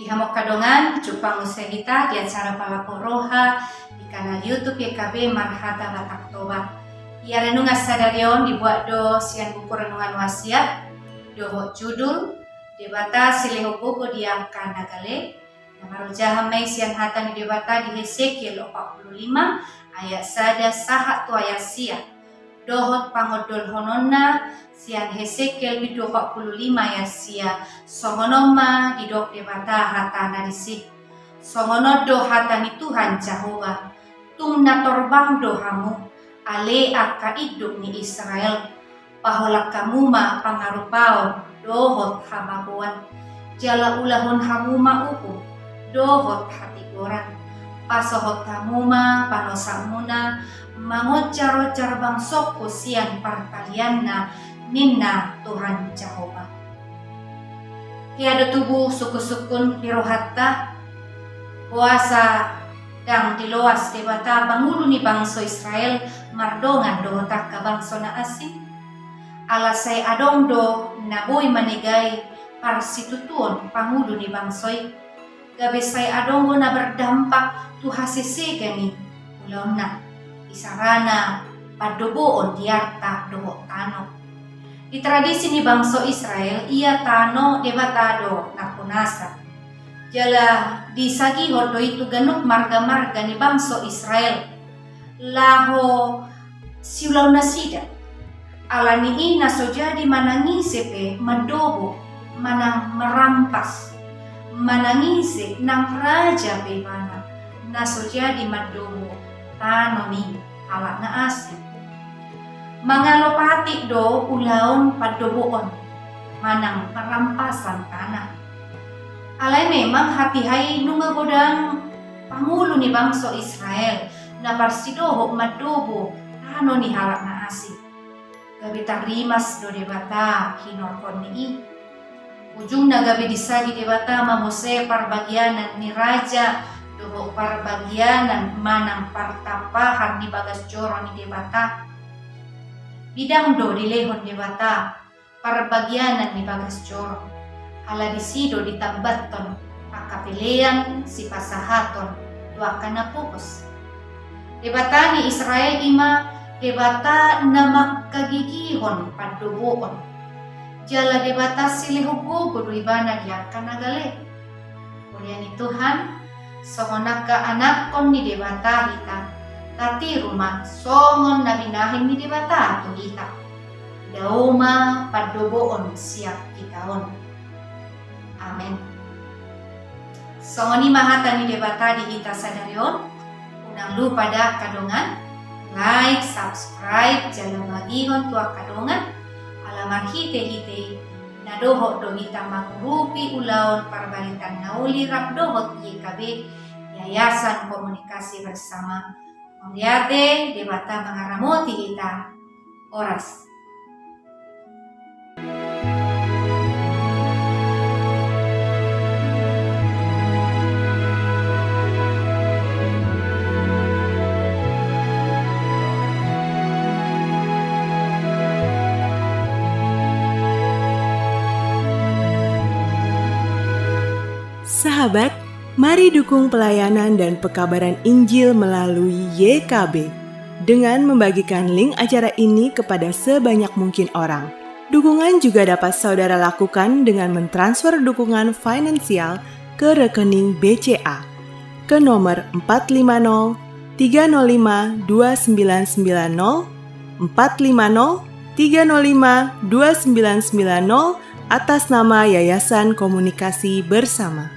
Ihamok kadongan, jupang usahita di acara Palaporoha di kanal YouTube YKB Marhata Batak Toba. Ia renungan sadarion dibuat do sian buku renungan wasiat do judul debata sileho buku diangka nagale. Namaru jahamai sian hatan di debata di Hesekiel 45 ayat sada sahat tu ayat sia. Dohot pangodol hononna sian Hesekiel di 45 ayat sia. Songonoma di dok debata hatana disi. Songono do hatani Tuhan Jehovah. Tumna torbang dohamu ale aka iduk ni Israel. Paholak kamu ma pangarupao dohot hamabuan. Jala ulahon hamuma uku dohot hati goran. Pasohot hamuma panosamuna mangocar-ocar bangsok sian partalianna ninna Tuhan Jehovah. Tiada tubuh suku-sukun pirohatta puasa dang diloas debata pangulu ni bangsa Israel mardongan dohotak ka bangsa na asing. Alasay adong do naboy manigay parsitutuon pangulu ni bangsoy. Gabesay adong na berdampak tu hasisegani ulaw na isarana padubuon diarta doho tano. Di tradisi ni bangsa Israel ia tano debatado na punasa. Jala disagihod do itu ganuk marga-marga ni bangsa Israel. Laho siulaw na sida. Ala ni ina so jadi manangisepe madobo manang merampas. Manangisip ng raja bebana na so jadi madobo tano ni ala na asin. Mga lopati do ulaon padoboon manang parampasan tanah. Alay memang hati-hai nunga godang pangulo ni bangsa Israel na parsidoho madobo tano ni halak na asin. Gabi rimas do debata hinorkon ni ujung na gabi disagi debata mamose parbagianan ni raja doho parbagianan manang partapahan ni bagas joro ni debata. Bidang do dilehon debata parbagianan ni bagas joro. Ala disido ditambaton pakapelean si pasahaton duakan na pupus. Debata ni Israel ima debata na makagigihon padubuon. Jala debata silihugo gudu ibana diakan nagale. Kuliah ni Tuhan songon ka anakon ni debata kita. Tati rumah songon na binahin ni debata to kita. Dauma padubuon siap kitaon. Amen. Songon ni mahata ni debata di kita sadarion. Unang lupa dah kadongan. Like, subscribe, jalan bagihon tua kadongan. Alamar hite-hite na dohot do kita mangrupi ulaon parbalitan nauli rap dohot YKB Yayasan Komunikasi Bersama. Meliate debata mengaramoti kita. Oras. Sahabat, mari dukung pelayanan dan pekabaran Injil melalui YKB dengan membagikan link acara ini kepada sebanyak mungkin orang. Dukungan juga dapat saudara lakukan dengan mentransfer dukungan finansial ke rekening BCA ke nomor 450 305 2990 450 305 2990 atas nama Yayasan Komunikasi Bersama.